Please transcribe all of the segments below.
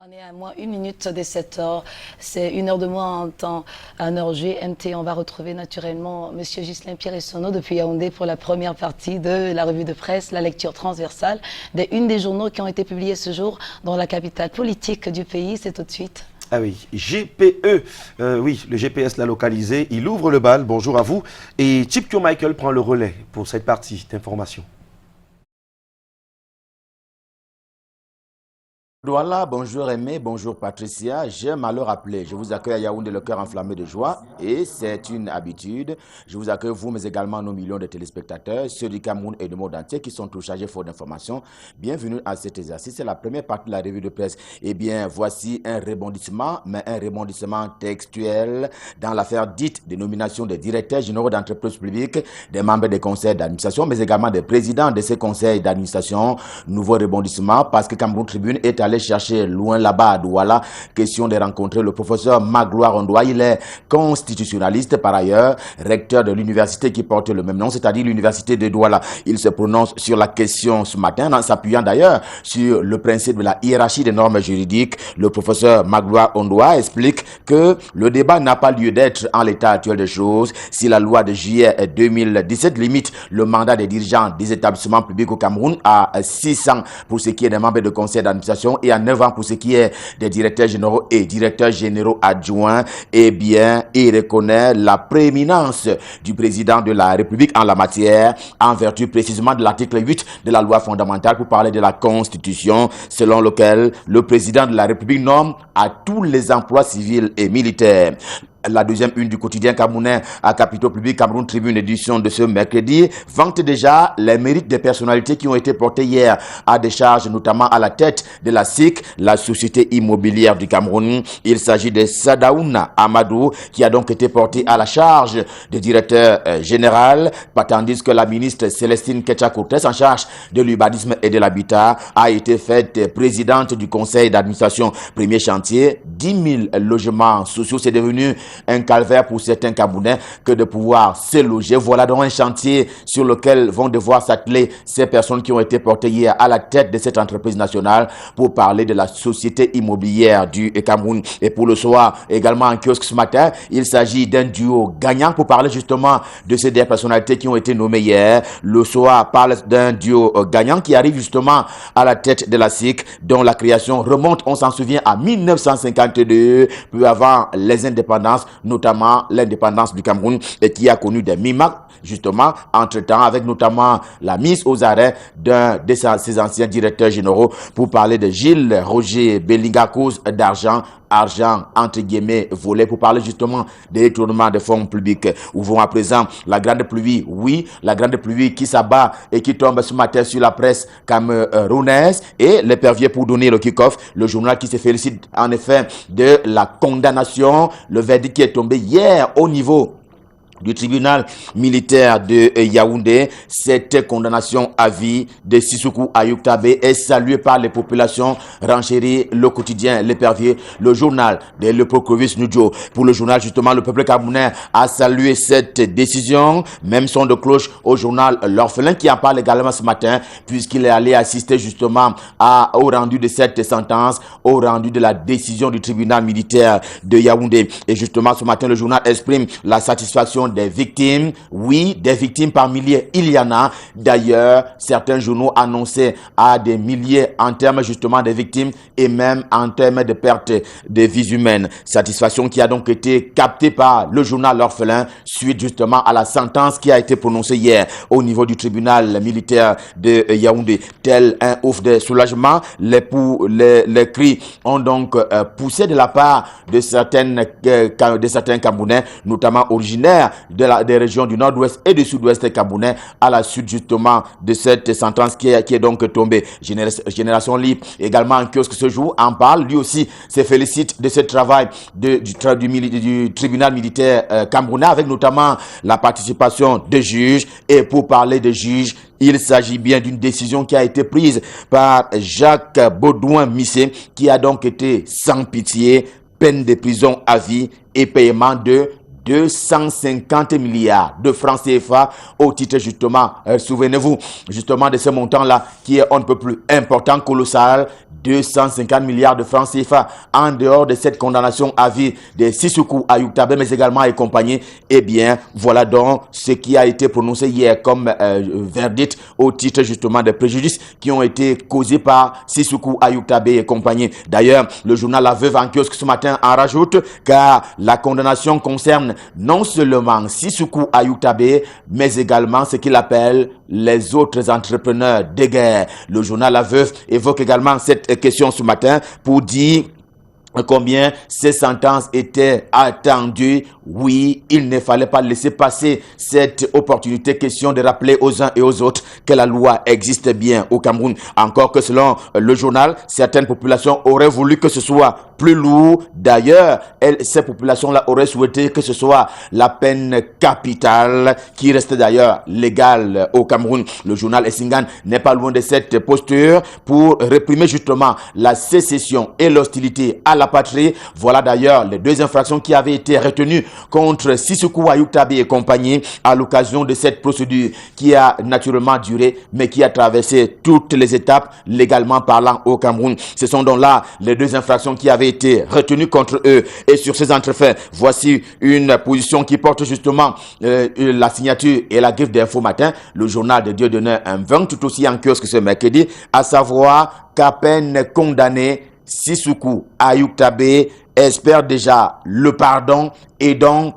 On est à moins une minute des 7 heures. C'est une heure de moins en temps en heure GMT. On va retrouver naturellement Monsieur Ghislain Pierre-Essonneau depuis Yaoundé pour la première partie de la revue de presse, la lecture transversale des unes des journaux qui ont été publiés ce jour dans la capitale politique du pays. C'est tout de suite. Ah oui, GPE, oui, le GPS l'a localisé, il ouvre le bal, bonjour à vous. Et Chipkyo Michael prend le relais pour cette partie d'information. Voilà, bonjour Aimé, bonjour Patricia, j'aime à le rappeler, je vous accueille à Yaoundé le cœur enflammé de joie et c'est une habitude. Je vous accueille vous mais également nos millions de téléspectateurs, ceux du Cameroun et du monde entier qui sont tous chargés fort d'informations. Bienvenue à cet exercice, c'est la première partie de la revue de presse. Eh bien, voici un rebondissement, mais un rebondissement textuel dans l'affaire dite de nomination des directeurs généraux d'entreprises publiques, des membres des conseils d'administration, mais également des présidents de ces conseils d'administration. Nouveau rebondissement parce que Cameroun Tribune est allé chercher loin là-bas à Douala, question de rencontrer le professeur Magloire Ondoa. Il est constitutionnaliste par ailleurs, recteur de l'université qui porte le même nom, c'est-à-dire l'université de Douala. Il se prononce sur la question ce matin, en s'appuyant d'ailleurs sur le principe de la hiérarchie des normes juridiques. Le professeur Magloire Ondoa explique que le débat n'a pas lieu d'être en l'état actuel des choses. Si la loi de juillet 2017 limite le mandat des dirigeants des établissements publics au Cameroun à 600 pour ce qui est des membres de conseil d'administration et à 9 ans pour ce qui est des directeurs généraux et directeurs généraux adjoints, eh bien, il reconnaît la prééminence du président de la République en la matière, en vertu précisément de l'article 8 de la loi fondamentale pour parler de la Constitution, selon lequel le président de la République nomme à tous les emplois civils et militaires. La deuxième une du quotidien camerounais à Capitaux Public, Cameroun Tribune, édition de ce mercredi, vante déjà les mérites des personnalités qui ont été portées hier à des charges, notamment à la tête de la SIC, la Société immobilière du Cameroun. Il s'agit de Sadaouna Amadou, qui a donc été porté à la charge de directeur général, tandis que la ministre Célestine Ketcha-Cortès, en charge de l'urbanisme et de l'habitat, a été faite présidente du conseil d'administration. Premier chantier, 10 000 logements sociaux. C'est devenu un calvaire pour certains Camerounais que de pouvoir se loger. Voilà donc un chantier sur lequel vont devoir s'atteler ces personnes qui ont été portées hier à la tête de cette entreprise nationale pour parler de la société immobilière du Cameroun. Et pour le soir, également en kiosque ce matin, il s'agit d'un duo gagnant pour parler justement de ces deux personnalités qui ont été nommées hier. Le soir parle d'un duo gagnant qui arrive justement à la tête de la SIC, dont la création remonte, on s'en souvient, à 1952, peu avant les indépendances, notamment l'indépendance du Cameroun, et qui a connu des mimacles justement entre-temps, avec notamment la mise aux arrêts d'un de ses anciens directeurs généraux pour parler de Gilles Roger Bellinga, cause d'argent entre guillemets volé, pour parler justement des détournements de fonds publics. Ouvrons à présent la grande pluie, oui, la grande pluie qui s'abat et qui tombe ce matin sur la presse camerounaise et l'épervier pour donner le kick-off, le journal qui se félicite en effet de la condamnation, le verdict qui est tombé hier au niveau du tribunal militaire de Yaoundé. Cette condamnation à vie de Sissoko Ayuktabe est saluée par les populations. Renchérit le quotidien L'Épervier, le journal de Leprocovis Nudjo. Pour le journal, justement, le peuple camerounais a salué cette décision. Même son de cloche au journal L'Orphelin qui en parle également ce matin, puisqu'il est allé assister justement au rendu de cette sentence, au rendu de la décision du tribunal militaire de Yaoundé. Et justement, ce matin, le journal exprime la satisfaction des victimes. Oui, des victimes par milliers, il y en a. D'ailleurs, certains journaux annonçaient à des milliers en termes justement de victimes et même en termes de perte de vies humaines. Satisfaction qui a donc été captée par le journal L'Orphelin suite justement à la sentence qui a été prononcée hier au niveau du tribunal militaire de Yaoundé. Tel un ouf de soulagement, les cris ont donc poussé de la part de certains Camerounais, notamment originaires des régions du nord-ouest et du sud-ouest camerounais, à la suite justement de cette sentence qui est donc tombée. Génération Libre, également en kiosque ce jour, en parle, lui aussi se félicite de ce travail du tribunal militaire camerounais, avec notamment la participation de juges. Et pour parler de juges, il s'agit bien d'une décision qui a été prise par Jacques Baudouin-Missé, qui a donc été sans pitié, peine de prison à vie et paiement de 250 milliards de francs CFA au titre justement, souvenez-vous justement de ce montant-là qui est on ne peut plus important, colossal, 250 milliards de francs CFA en dehors de cette condamnation à vie de Sissoko Ayuk-Tabé, mais également et compagnie. Eh bien, voilà donc ce qui a été prononcé hier comme verdict au titre justement des préjudices qui ont été causés par Sissoko Ayuk-Tabé et compagnie. D'ailleurs, le journal La Veuve en kiosque ce matin en rajoute car la condamnation concerne non seulement Sissoko Ayuk-Tabé, mais également ce qu'il appelle les autres entrepreneurs de guerre. Le journal La Veuve évoque également cette question ce matin pour dire combien ces sentences étaient attendues. Oui, il ne fallait pas laisser passer cette opportunité. Question de rappeler aux uns et aux autres que la loi existe bien au Cameroun. Encore que selon le journal, certaines populations auraient voulu que ce soit plus lourd. D'ailleurs, ces populations-là auraient souhaité que ce soit la peine capitale qui reste d'ailleurs légale au Cameroun. Le journal Essingan n'est pas loin de cette posture pour réprimer justement la sécession et l'hostilité à la patrie. Voilà d'ailleurs les deux infractions qui avaient été retenues contre Sissoko Ayuk-Tabé et compagnie à l'occasion de cette procédure qui a naturellement duré mais qui a traversé toutes les étapes légalement parlant au Cameroun. Ce sont donc là les deux infractions qui avaient été retenues contre eux. Et sur ces entrefaits, voici une position qui porte justement la signature et la griffe d'Info Matin, le journal de Dieudonné Mveng, tout aussi en kiosque ce mercredi, à savoir qu'à peine condamné, Sissoko Ayuk-Tabé espère déjà le pardon et donc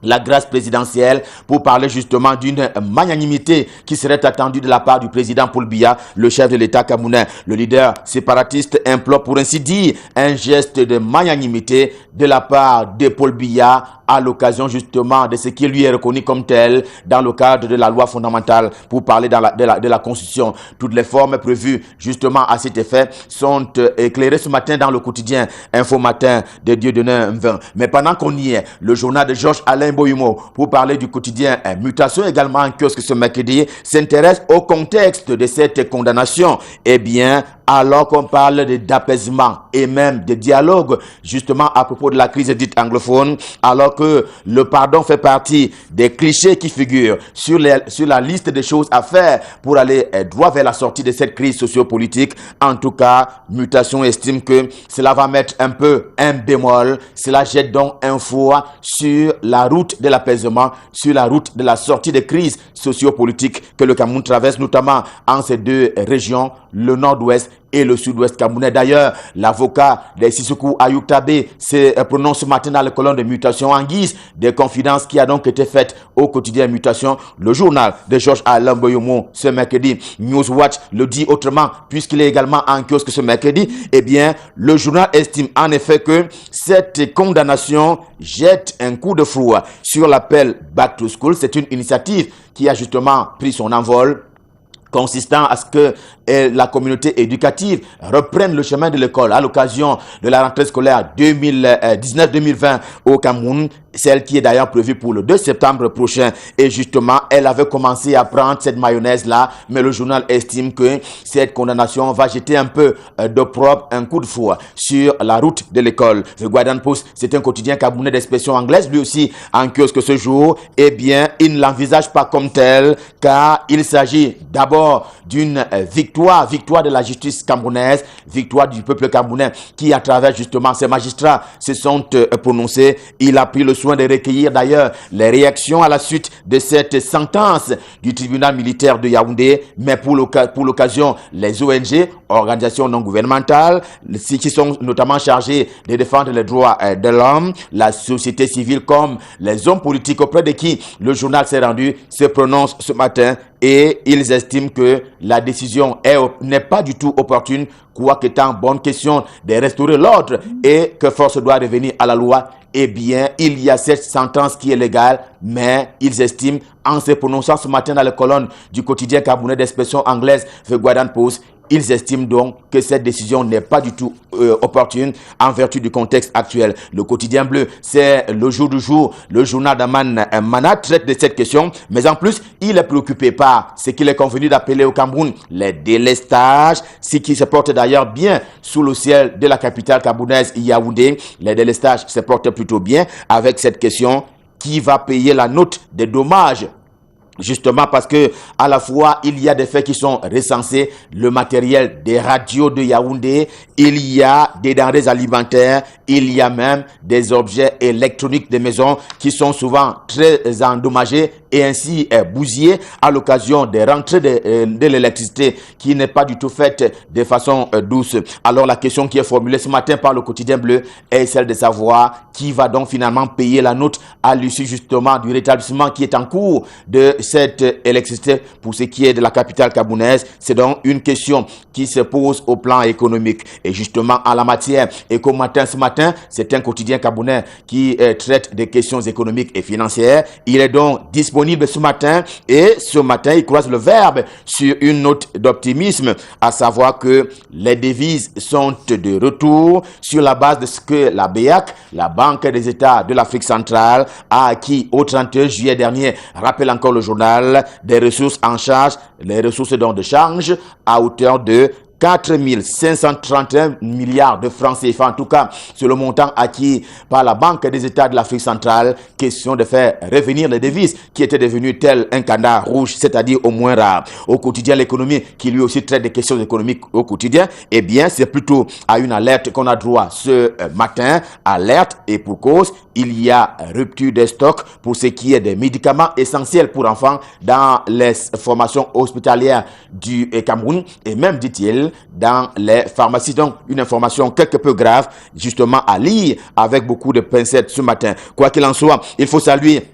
la grâce présidentielle pour parler justement d'une magnanimité qui serait attendue de la part du président Paul Biya, le chef de l'État camerounais. Le leader séparatiste implore pour ainsi dire un geste de magnanimité de la part de Paul Biya à l'occasion justement de ce qui lui est reconnu comme tel dans le cadre de la loi fondamentale pour parler de la Constitution. Toutes les formes prévues justement à cet effet sont éclairées ce matin dans le quotidien Info Matin de Dieudonné Mveng. Mais pendant qu'on y est, le journal de Georges Alain Boyumo pour parler du quotidien Mutation également en kiosque ce mercredi s'intéresse au contexte de cette condamnation. Eh bien, alors qu'on parle d'apaisement et même de dialogue justement à propos de la crise dite anglophone, alors que le pardon fait partie des clichés qui figurent sur la liste des choses à faire pour aller droit vers la sortie de cette crise sociopolitique. En tout cas, Mutation estime que cela va mettre un peu un bémol. Cela jette donc un foie sur la route de l'apaisement, sur la route de la sortie des crises sociopolitiques que le Cameroun traverse, notamment en ces deux régions, le nord-ouest et le sud-ouest camerounais. D'ailleurs, l'avocat de Sissoko Ayuk-Tabé se prononce ce matin dans le colonne de Mutation en guise de confidence qui a donc été faite au quotidien Mutation. Le journal de Georges Alain Boyomo ce mercredi, Newswatch le dit autrement puisqu'il est également en kiosque ce mercredi. Eh bien, le journal estime en effet que cette condamnation jette un coup de froid sur l'appel Back to School. C'est une initiative qui a justement pris son envol, consistant à ce que la communauté éducative reprenne le chemin de l'école à l'occasion de la rentrée scolaire 2019-2020 au Cameroun, celle qui est d'ailleurs prévue pour le 2 septembre prochain. Et justement, elle avait commencé à prendre cette mayonnaise-là, mais le journal estime que cette condamnation va jeter un peu d'opprobre, un coup de fouet sur la route de l'école. The Guardian Post, c'est un quotidien camerounais d'expression anglaise, lui aussi en kiosque ce jour. Eh bien, il ne l'envisage pas comme tel, car il s'agit d'abord d'une victoire de la justice camerounaise, victoire du peuple camerounais qui, à travers justement ces magistrats, se sont prononcés. Il a pris le soin de recueillir d'ailleurs les réactions à la suite de cette sentence du tribunal militaire de Yaoundé, mais pour l'occasion, les ONG, organisations non gouvernementales, qui sont notamment chargées de défendre les droits de l'homme, la société civile comme les hommes politiques auprès de qui le journal s'est rendu, se prononcent ce matin et ils estiment que la décision n'est pas du tout opportune, quoique étant bonne question de restaurer l'ordre et que force doit revenir à la loi. Eh bien, il y a cette sentence qui est légale, mais ils estiment, en se prononçant ce matin dans les colonnes du quotidien camerounais d'expression anglaise The Guardian Post, ils estiment donc que cette décision n'est pas du tout opportune en vertu du contexte actuel. Le quotidien bleu, c'est le jour du jour. Le journal d'Aman Mana traite de cette question, mais en plus, il est préoccupé par ce qu'il est convenu d'appeler au Cameroun les délestages, ce qui se porte d'ailleurs bien sous le ciel de la capitale camerounaise Yaoundé. Les délestages se portent plutôt bien avec cette question. qui va payer la note des dommages. Justement parce que à la fois il y a des faits qui sont recensés, le matériel des radios de Yaoundé, il y a des denrées alimentaires, il y a même des objets électroniques des maisons qui sont souvent très endommagés et ainsi bousillés à l'occasion des rentrées de l'électricité qui n'est pas du tout faite de façon douce. Alors la question qui est formulée ce matin par le Quotidien Bleu est celle de savoir qui va donc finalement payer la note à l'issue justement du rétablissement qui est en cours de cette électricité pour ce qui est de la capitale gabounaise. C'est donc une question qui se pose au plan économique. Et justement, en la matière, Éco Matin ce matin, c'est un quotidien gabounais qui traite des questions économiques et financières. Il est donc disponible ce matin et ce matin, il croise le verbe sur une note d'optimisme, à savoir que les devises sont de retour sur la base de ce que la BEAC, la Banque des États de l'Afrique centrale, a acquis au 31 juillet dernier. Rappelle encore le journal des ressources en charge, les ressources donc de change à hauteur de 4 531 milliards de francs CFA. En tout cas, c'est le montant acquis par la Banque des États de l'Afrique centrale. Question de faire revenir les devises qui étaient devenues tel un canard rouge, c'est-à-dire au moins rare. Au quotidien, l'économie, qui lui aussi traite des questions économiques au quotidien, eh bien, c'est plutôt à une alerte qu'on a droit ce matin. Alerte et pour cause, il y a rupture des stocks pour ce qui est des médicaments essentiels pour enfants dans les formations hospitalières du Cameroun et même, dit-il, dans les pharmacies. Donc, une information quelque peu grave, justement, à lire avec beaucoup de pincettes ce matin. Quoi qu'il en soit, il faut saluer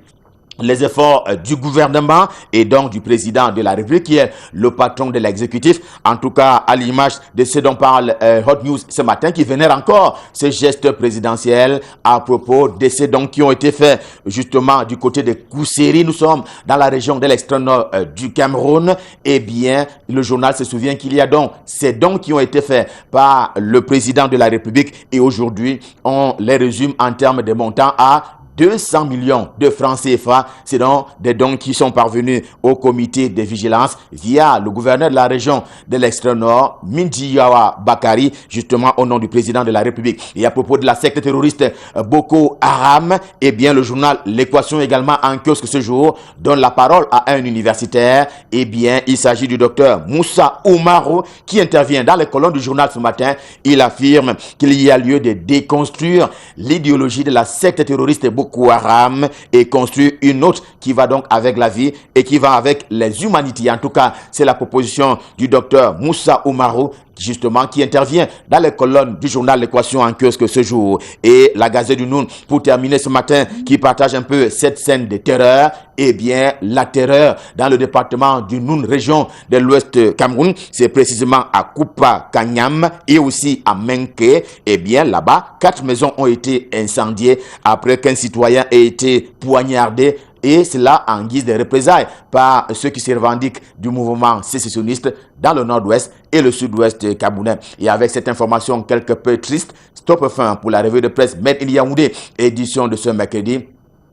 les efforts du gouvernement et donc du président de la République qui est le patron de l'exécutif, en tout cas à l'image de ce dont parle Hot News ce matin, qui vénère encore ce geste présidentiel à propos de ces dons qui ont été faits justement du côté de Kousséri. Nous sommes dans la région de l'extrême nord du Cameroun. Eh bien, le journal se souvient qu'il y a donc ces dons qui ont été faits par le président de la République et aujourd'hui on les résume en termes de montant à 200 millions de francs CFA. C'est donc des dons qui sont parvenus au comité de vigilance via le gouverneur de la région de l'extrême nord, Mindjiyawa Bakari, justement au nom du président de la République. Et à propos de la secte terroriste Boko Haram, eh bien le journal L'Équation également en kiosque ce jour donne la parole à un universitaire. Eh bien il s'agit du docteur Moussa Oumarou qui intervient dans les colonnes du journal ce matin. Il affirme qu'il y a lieu de déconstruire l'idéologie de la secte terroriste Boko Haram et construire une autre qui va donc avec la vie et qui va avec les humanités. En tout cas, c'est la proposition du docteur Moussa Oumarou, justement, qui intervient dans les colonnes du journal L'Équation en kiosque ce jour. Et la Gazette du Noun, pour terminer ce matin, qui partage un peu cette scène de terreur. Eh bien, la terreur dans le département du Noun, région de l'Ouest Cameroun, c'est précisément à Koupa Kanyam et aussi à Menke. Eh bien, là-bas, 4 maisons ont été incendiées après qu'un citoyen ait été poignardé, et cela en guise de représailles par ceux qui se revendiquent du mouvement sécessionniste dans le nord-ouest et le sud-ouest camerounais. Et avec cette information quelque peu triste, stop fin pour la revue de presse Made in Yaoundé, édition de ce mercredi.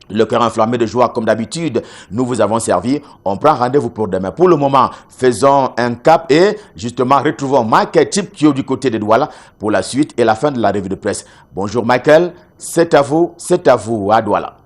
Le cœur enflammé de joie, comme d'habitude, nous vous avons servi. On prend rendez-vous pour demain. Pour le moment, faisons un cap et justement retrouvons Michael Tipkio du côté de Douala pour la suite et la fin de la revue de presse. Bonjour Michael, c'est à vous à Douala.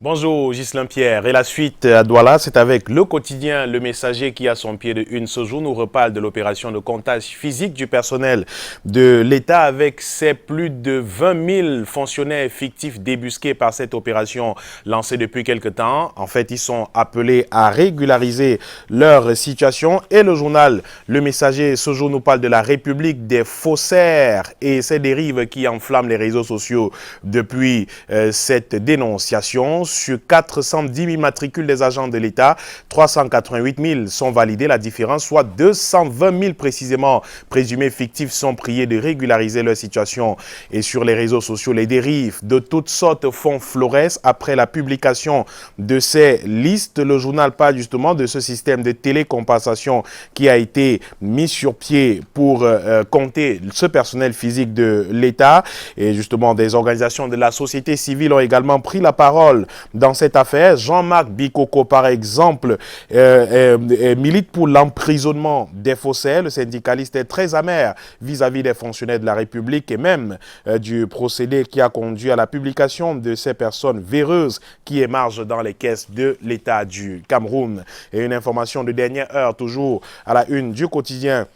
Bonjour Ghislain Pierre, et la suite à Douala, c'est avec le quotidien Le Messager qui a son pied de une ce jour nous reparle de l'opération de comptage physique du personnel de l'État avec ses plus de 20 000 fonctionnaires fictifs débusqués par cette opération lancée depuis quelque temps. En fait, ils sont appelés à régulariser leur situation et le journal Le Messager ce jour nous parle de la République des faussaires et ses dérives qui enflamment les réseaux sociaux depuis cette dénonciation. Sur 410 000 matricules des agents de l'État, 388 000 sont validés. La différence, soit 220 000 précisément présumés fictifs, sont priés de régulariser leur situation. Et sur les réseaux sociaux, les dérives de toutes sortes font florès. Après la publication de ces listes, le journal parle justement de ce système de télécompensation qui a été mis sur pied pour compter ce personnel physique de l'État. Et justement, des organisations de la société civile ont également pris la parole dans cette affaire. Jean-Marc Bikoko, par exemple, milite pour l'emprisonnement des faussaires. Le syndicaliste est très amer vis-à-vis des fonctionnaires de la République et même du procédé qui a conduit à la publication de ces personnes véreuses qui émargent dans les caisses de l'État du Cameroun. Et une information de dernière heure, toujours à la une du quotidien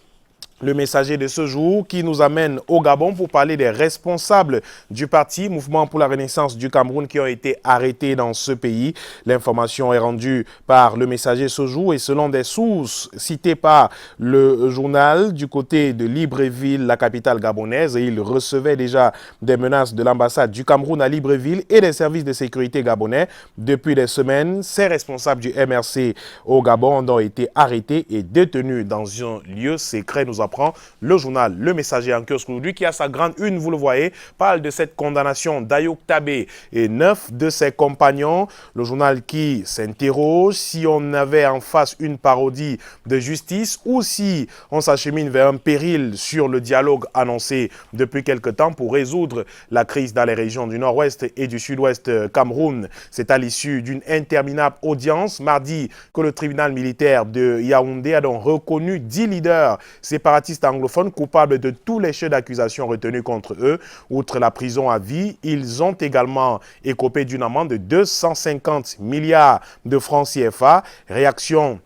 Le Messager de ce jour, qui nous amène au Gabon pour parler des responsables du parti Mouvement pour la Renaissance du Cameroun qui ont été arrêtés dans ce pays. L'information est rendue par Le Messager ce jour et selon des sources citées par le journal du côté de Libreville, la capitale gabonaise, et il recevait déjà des menaces de l'ambassade du Cameroun à Libreville et des services de sécurité gabonais. Depuis des semaines, ces responsables du MRC au Gabon ont été arrêtés et détenus dans un lieu secret. Nous apprend le journal Le Messager en kiosque aujourd'hui, qui a sa grande une, vous le voyez, parle de cette condamnation d'Ayoub Tabé et 9 de ses compagnons. Le journal qui s'interroge si on avait en face une parodie de justice ou si on s'achemine vers un péril sur le dialogue annoncé depuis quelque temps pour résoudre la crise dans les régions du nord-ouest et du sud-ouest Cameroun. C'est à l'issue d'une interminable audience mardi que le tribunal militaire de Yaoundé a donc reconnu 10 leaders séparatistes anglophones coupables de tous les chefs d'accusation retenus contre eux. Outre la prison à vie, ils ont également écopé d'une amende de 250 milliards de francs CFA. Réaction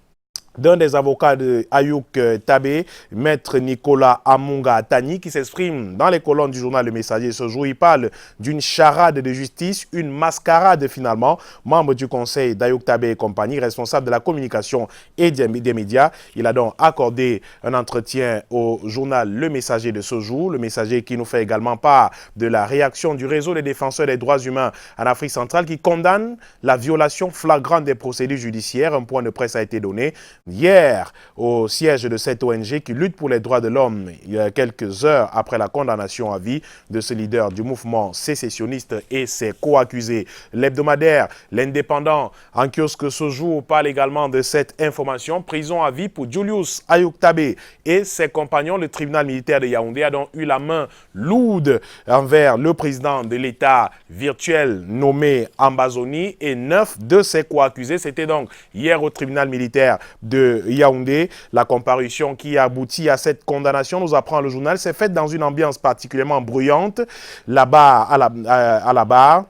d'un des avocats de Ayouk Tabé, maître Nicolas Amunga Tani, qui s'exprime dans les colonnes du journal Le Messager ce jour. Il parle d'une charade de justice, une mascarade finalement. Membre du conseil d'Ayouk Tabé et compagnie, responsable de la communication et des médias. Il a donc accordé un entretien au journal Le Messager de ce jour. Le Messager qui nous fait également part de la réaction du réseau des défenseurs des droits humains en Afrique centrale qui condamne la violation flagrante des procédures judiciaires. Un point de presse a été donné hier au siège de cette ONG qui lutte pour les droits de l'homme, il y a quelques heures après la condamnation à vie de ce leader du mouvement sécessionniste et ses co-accusés. L'hebdomadaire, l'Indépendant, en kiosque ce jour, parle également de cette information. Prison à vie pour Julius Ayouk Tabé et ses compagnons. Le tribunal militaire de Yaoundé a donc eu la main lourde envers le président de l'État virtuel nommé Ambazoni et 9 de ses co-accusés. C'était donc hier au tribunal militaire de Yaoundé. La comparution qui aboutit à cette condamnation, nous apprend le journal, s'est faite dans une ambiance particulièrement bruyante là-bas à la barre.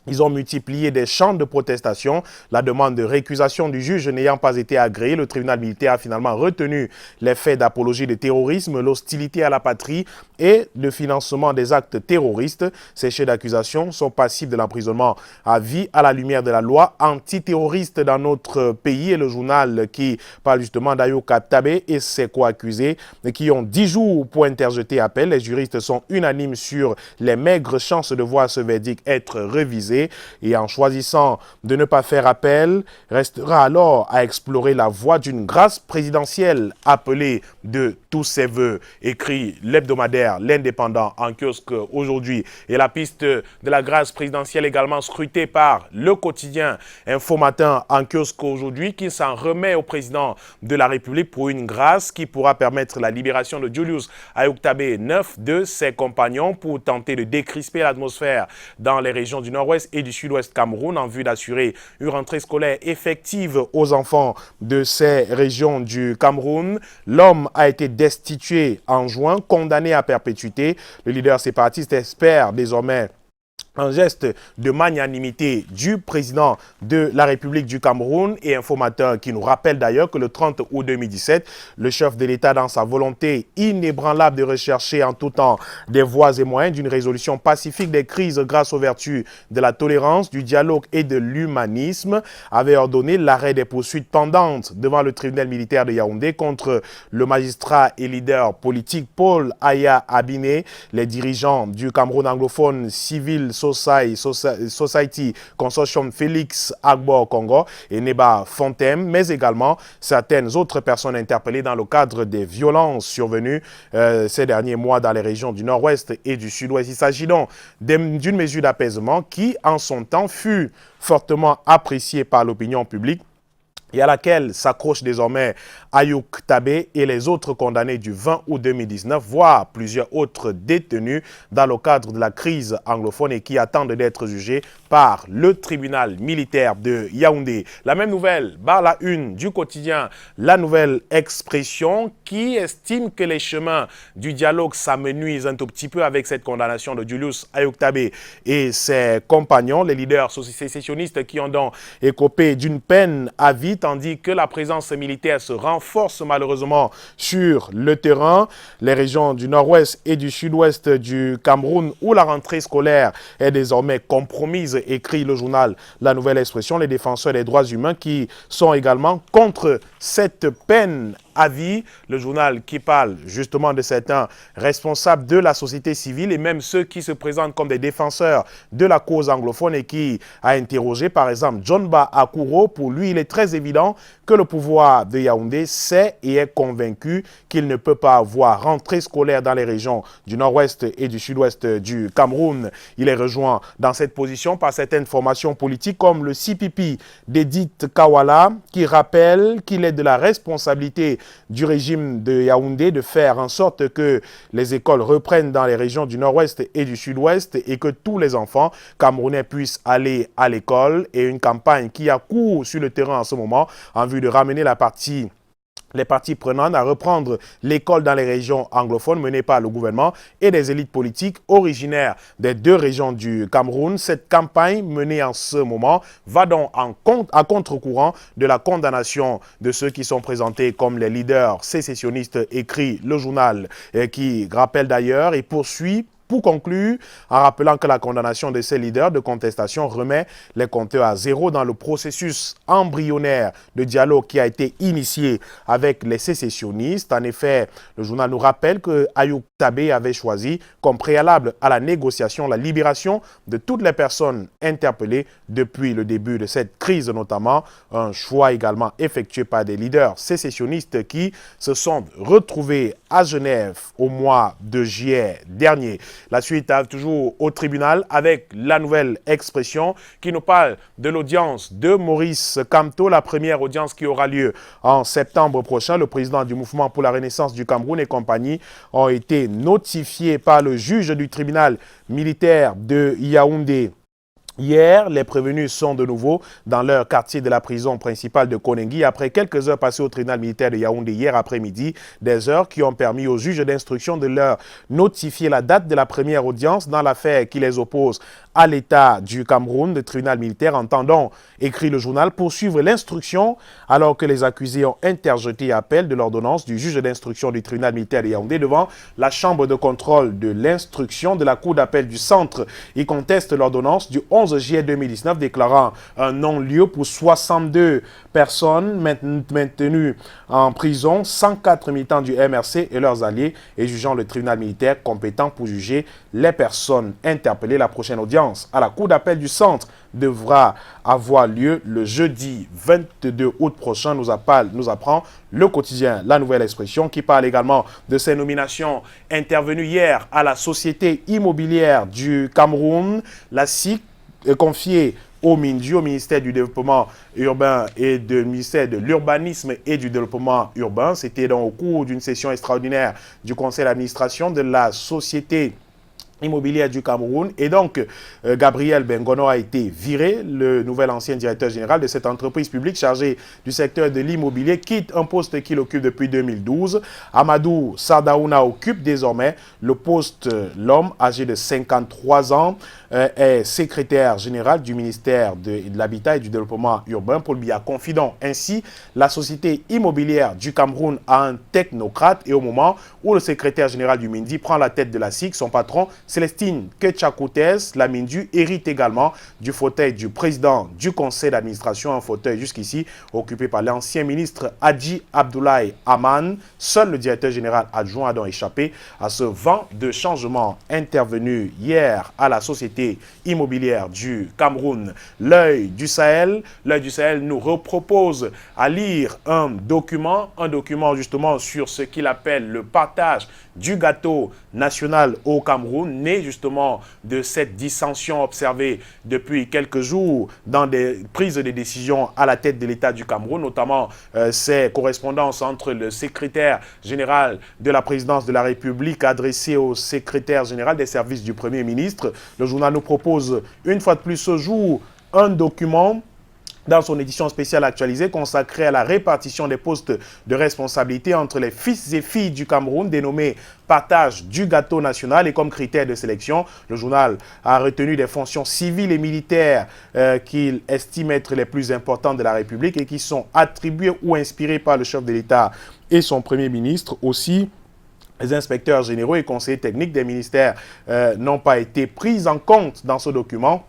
Ils ont multiplié des chants de protestation. La demande de récusation du juge n'ayant pas été agréée, le tribunal militaire a finalement retenu les faits d'apologie de terrorisme, l'hostilité à la patrie et le financement des actes terroristes. Ces chefs d'accusation sont passibles de l'emprisonnement à vie à la lumière de la loi antiterroriste dans notre pays. Et le journal qui parle justement d'Ayouk Tabé et ses co-accusés qui ont 10 jours pour interjeter appel. Les juristes sont unanimes sur les maigres chances de voir ce verdict être révisé. Et en choisissant de ne pas faire appel, restera alors à explorer la voie d'une grâce présidentielle appelée de tous ses voeux, écrit l'hebdomadaire L'Indépendant en kiosque aujourd'hui. Et la piste de la grâce présidentielle également scrutée par le quotidien Info Matin en kiosque aujourd'hui, qui s'en remet au président de la République pour une grâce qui pourra permettre la libération de Julius Ayouk Tabé et 9 de ses compagnons pour tenter de décrisper l'atmosphère dans les régions du Nord-Ouest et du Sud-Ouest Cameroun en vue d'assurer une rentrée scolaire effective aux enfants de ces régions du Cameroun. L'homme a été destitué en juin, condamné à perpétuité. Le leader séparatiste espère désormais un geste de magnanimité du président de la République du Cameroun et informateur qui nous rappelle d'ailleurs que le 30 août 2017, le chef de l'État, dans sa volonté inébranlable de rechercher en tout temps des voies et moyens d'une résolution pacifique des crises grâce aux vertus de la tolérance, du dialogue et de l'humanisme, avait ordonné l'arrêt des poursuites pendantes devant le tribunal militaire de Yaoundé contre le magistrat et leader politique Paul Aya Abiné, les dirigeants du Cameroun anglophone Civil Society Consortium Félix Agbor Congo et Neba Fontem, mais également certaines autres personnes interpellées dans le cadre des violences survenues ces derniers mois dans les régions du Nord-Ouest et du Sud-Ouest. Il s'agit donc d'une mesure d'apaisement qui, en son temps, fut fortement appréciée par l'opinion publique et à laquelle s'accrochent désormais Ayouk Tabé et les autres condamnés du 20 août 2019, voire plusieurs autres détenus dans le cadre de la crise anglophone et qui attendent d'être jugés par le tribunal militaire de Yaoundé. La même nouvelle barre la une du quotidien La Nouvelle Expression qui estime que les chemins du dialogue s'amenuisent un tout petit peu avec cette condamnation de Julius Ayouk Tabé et ses compagnons, les leaders sécessionnistes qui ont donc écopé d'une peine à vie, tandis que la présence militaire se renforce malheureusement sur le terrain. Les régions du nord-ouest et du sud-ouest du Cameroun où la rentrée scolaire est désormais compromise, écrit le journal La Nouvelle Expression, les défenseurs des droits humains qui sont également contre cette peine à vie. Le journal qui parle justement de certains responsables de la société civile et même ceux qui se présentent comme des défenseurs de la cause anglophone et qui a interrogé par exemple John Ba Akuro. Pour lui, il est très évident que le pouvoir de Yaoundé sait et est convaincu qu'il ne peut pas avoir rentrée scolaire dans les régions du nord-ouest et du sud-ouest du Cameroun. Il est rejoint dans cette position par certaines formations politiques comme le CPP d'Edith Kawala qui rappelle qu'il est de la responsabilité du régime de Yaoundé de faire en sorte que les écoles reprennent dans les régions du nord-ouest et du sud-ouest et que tous les enfants camerounais puissent aller à l'école, et une campagne qui a cours sur le terrain en ce moment en vue de ramener les parties prenantes à reprendre l'école dans les régions anglophones menées par le gouvernement et des élites politiques originaires des deux régions du Cameroun. Cette campagne menée en ce moment va donc à contre-courant de la condamnation de ceux qui sont présentés comme les leaders sécessionnistes, écrit le journal, qui rappelle d'ailleurs et poursuit pour conclure, en rappelant que la condamnation de ces leaders de contestation remet les compteurs à zéro dans le processus embryonnaire de dialogue qui a été initié avec les sécessionnistes. En effet, le journal nous rappelle que Ayouk Tabé avait choisi comme préalable à la négociation la libération de toutes les personnes interpellées depuis le début de cette crise, notamment un choix également effectué par des leaders sécessionnistes qui se sont retrouvés à Genève au mois de juillet dernier. La suite arrive toujours au tribunal avec La Nouvelle Expression qui nous parle de l'audience de Maurice Kamto, la première audience qui aura lieu en septembre prochain. Le président du Mouvement pour la Renaissance du Cameroun et compagnie ont été notifiés par le juge du tribunal militaire de Yaoundé. Hier, les prévenus sont de nouveau dans leur quartier de la prison principale de Konengi après quelques heures passées au tribunal militaire de Yaoundé hier après-midi, des heures qui ont permis aux juges d'instruction de leur notifier la date de la première audience dans l'affaire qui les oppose à l'État du Cameroun. Le tribunal militaire entendant, écrit le journal, poursuivre l'instruction alors que les accusés ont interjeté appel de l'ordonnance du juge d'instruction du tribunal militaire de Yaoundé devant la chambre de contrôle de l'instruction de la cour d'appel du centre. Ils contestent l'ordonnance du 11 juillet 2019 déclarant un non-lieu pour 62 personnes maintenues en prison, 104 militants du MRC et leurs alliés, et jugeant le tribunal militaire compétent pour juger les personnes interpellées. La prochaine audience à la cour d'appel du centre devra avoir lieu le jeudi 22 août prochain, nous apprend le quotidien La Nouvelle Expression, qui parle également de ces nominations intervenues hier à la Société immobilière du Cameroun. La SIC est confiée au MINDU, au ministère du Développement urbain et du ministère de l'Urbanisme et du Développement urbain. C'était donc au cours d'une session extraordinaire du conseil d'administration de la Société immobilière du Cameroun. Et donc, Gabriel Bengono a été viré. Le nouvel ancien directeur général de cette entreprise publique chargée du secteur de l'immobilier quitte un poste qu'il occupe depuis 2012. Amadou Sardaouna occupe désormais le poste. L'homme âgé de 53 ans est secrétaire général du ministère de l'Habitat et du Développement urbain pour le Biya Confident. Ainsi, la société immobilière du Cameroun a un technocrate et au moment où le secrétaire général du Mindi prend la tête de la SIC, son patron Célestine Ketchakoutès, la Mindu, hérite également du fauteuil du président du conseil d'administration, un fauteuil jusqu'ici occupé par l'ancien ministre Hadji Abdoulaye Aman. Seul le directeur général adjoint a donc échappé à ce vent de changement intervenu hier à la société immobilière du Cameroun. L'œil du Sahel nous repropose à lire un document justement sur ce qu'il appelle le partage du gâteau national au Cameroun. né justement de cette dissension observée depuis quelques jours dans des prises de décision à la tête de l'État du Cameroun, notamment ces correspondances entre le secrétaire général de la présidence de la République adressé au secrétaire général des services du Premier ministre. Le journal nous propose une fois de plus ce jour un document dans son édition spéciale actualisée consacrée à la répartition des postes de responsabilité entre les fils et filles du Cameroun, dénommé partage du gâteau national. Et comme critère de sélection, le journal a retenu des fonctions civiles et militaires qu'il estime être les plus importantes de la République et qui sont attribuées ou inspirées par le chef de l'État et son Premier ministre. Aussi, les inspecteurs généraux et conseillers techniques des ministères n'ont pas été pris en compte dans ce document,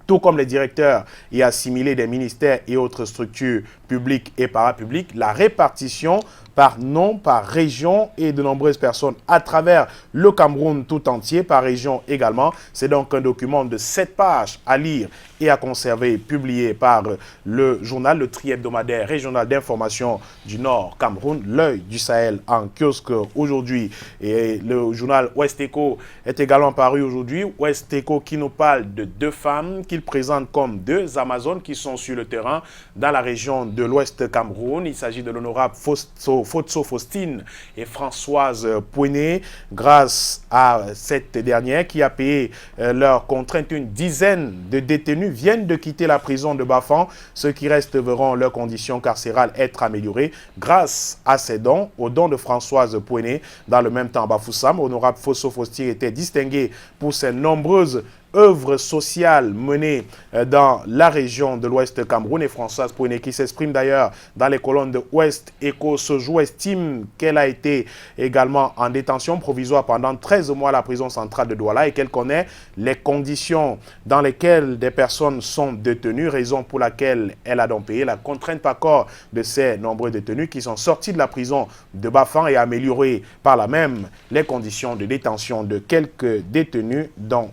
tout comme les directeurs et assimilés des ministères et autres structures publiques et parapubliques. La répartition par nom, par région et de nombreuses personnes à travers le Cameroun tout entier, par région également. C'est donc un document de 7 pages à lire et à conserver, publié par le journal, le tri-hebdomadaire régional d'information du Nord Cameroun, l'œil du Sahel en kiosque aujourd'hui. Et le journal Ouest Echo est également paru aujourd'hui. Ouest Echo qui nous parle de 2 femmes qu'il présente comme 2 Amazones qui sont sur le terrain dans la région de l'Ouest Cameroun. Il s'agit de l'honorable Fotso Faustine et Françoise Pouené, grâce à cette dernière qui a payé leur contrainte. Une dizaine de détenus viennent de quitter la prison de Bafan. Ceux qui restent verront leurs conditions carcérales être améliorées grâce à ces dons, aux dons de Françoise Pouené. Dans le même temps, Bafoussam, honorable Fotso Faustine était distingué pour ses nombreuses œuvres sociales menées dans la région de l'Ouest Cameroun. Et Françoise Pouené, qui s'exprime d'ailleurs dans les colonnes de Ouest Echo ce jour, estime qu'elle a été également en détention provisoire pendant 13 mois à la prison centrale de Douala et qu'elle connaît les conditions dans lesquelles des personnes sont détenues, raison pour laquelle elle a donc payé la contrainte par corps de ces nombreux détenus qui sont sortis de la prison de Bafan et amélioré par là même les conditions de détention de quelques détenus dans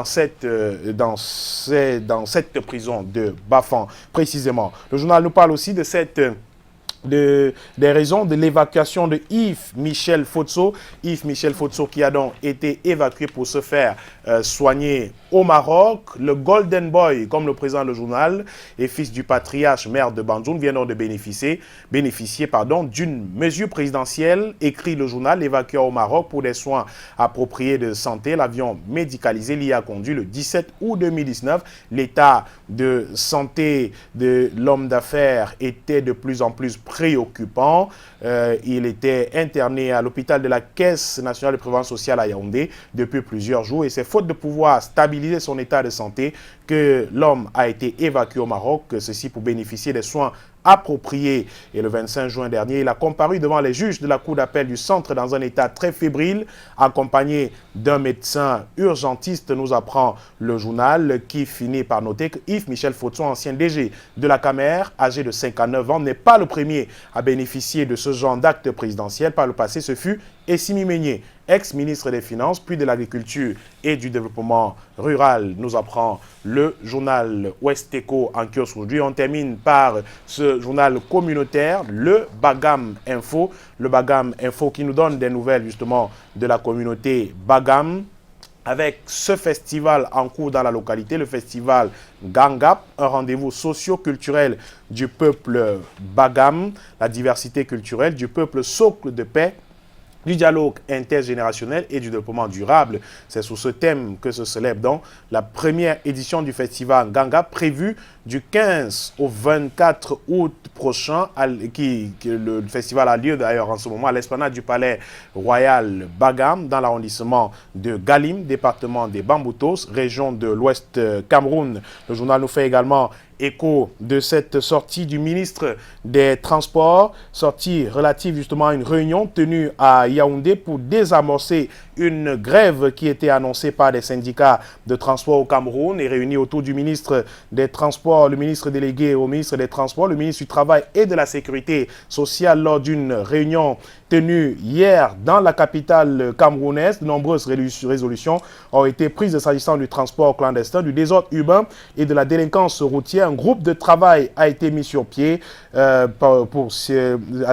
cette prison de Bafan précisément. Le journal nous parle aussi de des raisons de l'évacuation de Yves Michel Fotso. Yves Michel Fotso qui a donc été évacué pour se faire soigner au Maroc. Le Golden Boy, comme le présente le journal, et fils du patriarche maire de Banjoun, vient donc de bénéficier d'une mesure présidentielle, écrit le journal, évacué au Maroc pour des soins appropriés de santé. L'avion médicalisé l'y a conduit le 17 août 2019. L'état de santé de l'homme d'affaires était de plus en plus préoccupant. Il était interné à l'hôpital de la Caisse nationale de prévoyance sociale à Yaoundé depuis plusieurs jours et c'est faute de pouvoir stabiliser son état de santé que l'homme a été évacué au Maroc, ceci pour bénéficier des soins appropriés. Et le 25 juin dernier, il a comparu devant les juges de la cour d'appel du centre dans un état très fébrile, accompagné d'un médecin urgentiste, nous apprend le journal, qui finit par noter que Yves Michel Fotso, ancien DG de la Camer, âgé de 59 ans, n'est pas le premier à bénéficier de ce genre d'acte présidentiel. Par le passé, ce fut Essimi Meigné, ex-ministre des Finances, puis de l'Agriculture et du Développement rural, nous apprend le journal Ouest Echo en kiosque aujourd'hui. On termine par ce journal communautaire, le Bagam Info. Le Bagam Info qui nous donne des nouvelles justement de la communauté Bagam, avec ce festival en cours dans la localité, le festival Gangap, un rendez-vous socio-culturel du peuple Bagam, la diversité culturelle du peuple socle de paix, du dialogue intergénérationnel et du développement durable. C'est sous ce thème que se célèbre donc la première édition du festival Gangap, prévue du 15 au 24 août prochain. Le festival a lieu d'ailleurs en ce moment à l'esplanade du Palais Royal Bagam, dans l'arrondissement de Galim, département des Bamboutos, région de l'Ouest Cameroun. Le journal nous fait également écho de cette sortie du ministre des Transports, sortie relative justement à une réunion tenue à Yaoundé pour désamorcer une grève qui était annoncée par des syndicats de transport au Cameroun et réunie autour du ministre des Transports Transports, le ministre délégué au ministre des Transports, le ministre du Travail et de la Sécurité sociale lors d'une réunion tenue hier dans la capitale camerounaise. De nombreuses résolutions ont été prises s'agissant du transport clandestin, du désordre urbain et de la délinquance routière. Un groupe de travail a été mis sur pied à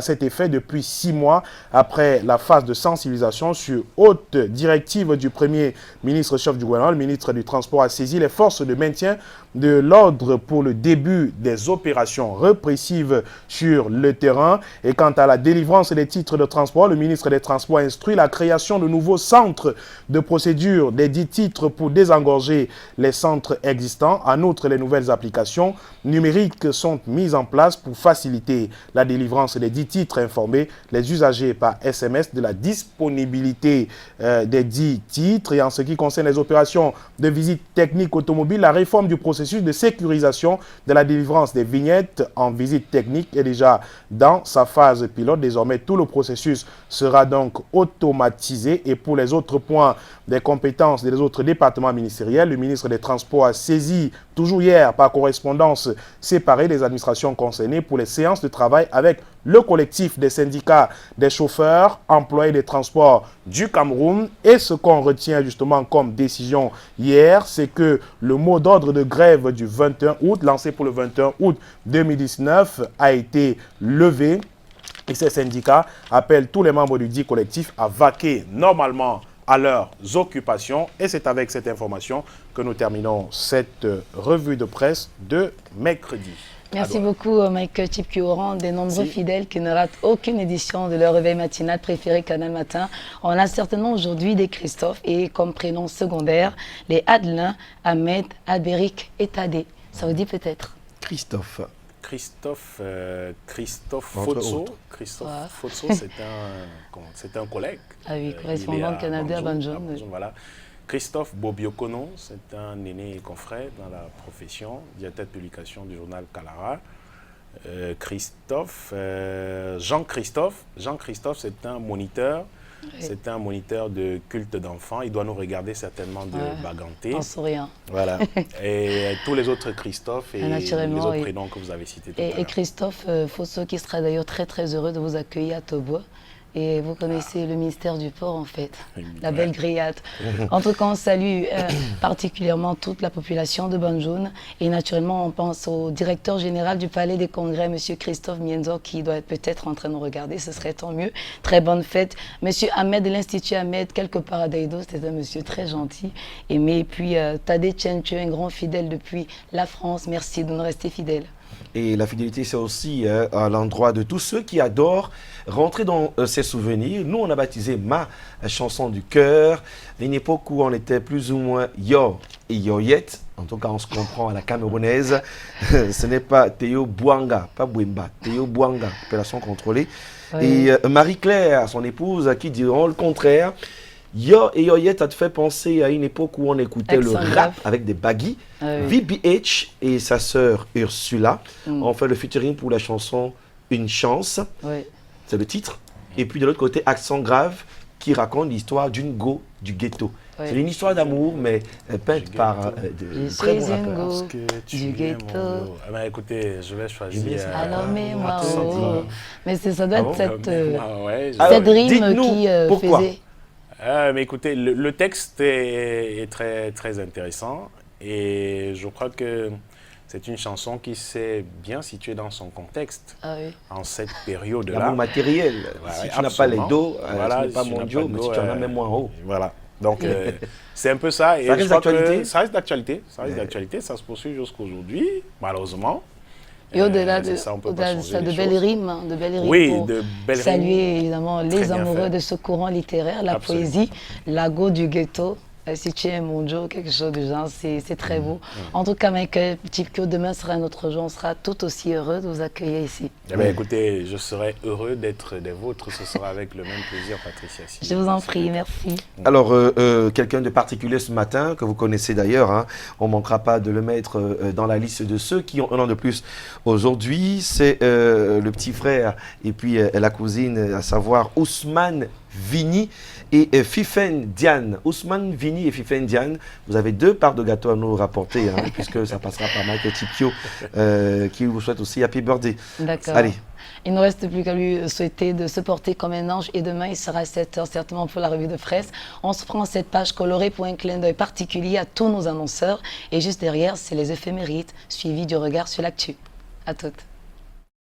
cet effet depuis 6 mois après la phase de sensibilisation sur haute directive du Premier ministre chef du gouvernement. Le ministre du Transport a saisi les forces de maintien de l'ordre pour le début des opérations répressives sur le terrain. Et quant à la délivrance des titres de transport, le ministre des Transports instruit la création de nouveaux centres de procédure des 10 titres pour désengorger les centres existants. En outre, les nouvelles applications numériques sont mises en place pour faciliter la délivrance des 10 titres, informer les usagers par SMS de la disponibilité des 10 titres. Et en ce qui concerne les opérations de visite technique automobile, la réforme du processus de sécurisation de la délivrance des vignettes en visite technique est déjà dans sa phase pilote. Désormais, tout le processus sera donc automatisé. Et pour les autres points des compétences des autres départements ministériels, le ministre des Transports a saisi, toujours hier, par correspondance séparée, les administrations concernées pour les séances de travail avec le collectif des syndicats des chauffeurs, employés des transports du Cameroun. Et ce qu'on retient justement comme décision hier, c'est que le mot d'ordre de grève du 21 août, lancé pour le 21 août 2019, a été levé. Et ces syndicats appellent tous les membres du dit collectif à vaquer normalement à leurs occupations. Et c'est avec cette information que nous terminons cette revue de presse de mercredi. Merci beaucoup, Michael Chipkioran, des nombreux fidèles qui ne ratent aucune édition de leur réveil matinal préféré Canal Matin. On a certainement aujourd'hui des Christophe et comme prénom secondaire, les Adelin, Ahmed, Albéric et Tadé. Ça vous dit peut-être? Christophe. Christophe Fotso. Christophe Fotso, c'est un collègue. Ah oui, correspondant canadien à Banjul. Voilà. Christophe Bobiokono, c'est un aîné confrère dans la profession, directeur de publication du journal Kalara. Jean-Christophe, c'est un moniteur. Oui. C'est un moniteur de culte d'enfants. Il doit nous regarder certainement de Baganté. En souriant. Voilà. Et tous les autres Christophe et les autres prénoms que vous avez cités tout à l'heure. Et Christophe Fosso qui sera d'ailleurs très très heureux de vous accueillir à Tobois. Et vous connaissez le ministère du Port, en fait, la belle grillade. En tout cas, on salue particulièrement toute la population de Banjul. Et naturellement, on pense au directeur général du Palais des Congrès, M. Christophe Mienzo, qui doit être peut-être en train de nous regarder. Ce serait tant mieux. Très bonne fête. M. Ahmed de l'Institut Ahmed, quelque part à Daïdo, c'était un monsieur très gentil. Aimé. Et puis, Tadé Tchenche, un grand fidèle depuis la France. Merci de nous rester fidèles. Et la fidélité, c'est aussi à l'endroit de tous ceux qui adorent rentrer dans ces souvenirs. Nous, on a baptisé ma chanson du cœur, d'une époque où on était plus ou moins yo et yoyet. En tout cas, on se comprend à la camerounaise. Ce n'est pas Théo Bouanga, pas Bouemba, Théo Bouanga, appellation contrôlée. Oui. Et Marie-Claire, son épouse, qui diront le contraire. Yo et Yoyet, ça te fait penser à une époque où on écoutait le rap avec des baggy. VBH et sa sœur Ursula ont fait le featuring pour la chanson Une chance. C'est le titre. Et puis de l'autre côté, Accent grave qui raconte l'histoire d'une go du ghetto. C'est une histoire d'amour, mais peinte par de très bons rappeurs. Du ghetto. Ah ben, écoutez, je vais choisir. Alors, mais-moi, mais ça doit être cette rime qui faisait. Mais écoutez, le texte est très, très intéressant et je crois que c'est une chanson qui s'est bien située dans son contexte, en cette période-là. L'amour matériel, si tu n'as pas les dos, tu n'es pas mondiaux, mais si tu en as même moins en haut. Voilà, donc c'est un peu ça. Et ça reste d'actualité. Ça reste d'actualité, ça se poursuit jusqu'aujourd'hui, malheureusement. Et au-delà de ça, de belles rimes, oui, pour de belles saluer évidemment les amoureux de ce courant littéraire, la poésie, la go du ghetto. Si tu es mon Joe, quelque chose du genre, c'est très beau. En tout cas, Michael Chipkio, demain sera un autre jour. On sera tout aussi heureux de vous accueillir ici. Eh bien, écoutez, je serai heureux d'être des vôtres. Ce sera avec le même plaisir, Patricia. Je vous en prie, merci. Alors, quelqu'un de particulier ce matin, que vous connaissez d'ailleurs, hein, on ne manquera pas de le mettre dans la liste de ceux qui ont un an de plus aujourd'hui. C'est le petit frère et puis la cousine, à savoir Ousmane Vini et Fifen Diane. Ousmane, Vini et Fifen Diane, vous avez 2 parts de gâteau à nous rapporter, hein, puisque ça passera par Michael Tipio, qui vous souhaite aussi Happy Birthday. D'accord. Allez. Il ne reste plus qu'à lui souhaiter de se porter comme un ange et demain il sera à 7h certainement pour la revue de presse. On se prend cette page colorée pour un clin d'œil particulier à tous nos annonceurs et juste derrière c'est les éphémérides suivis du regard sur l'actu. À toutes.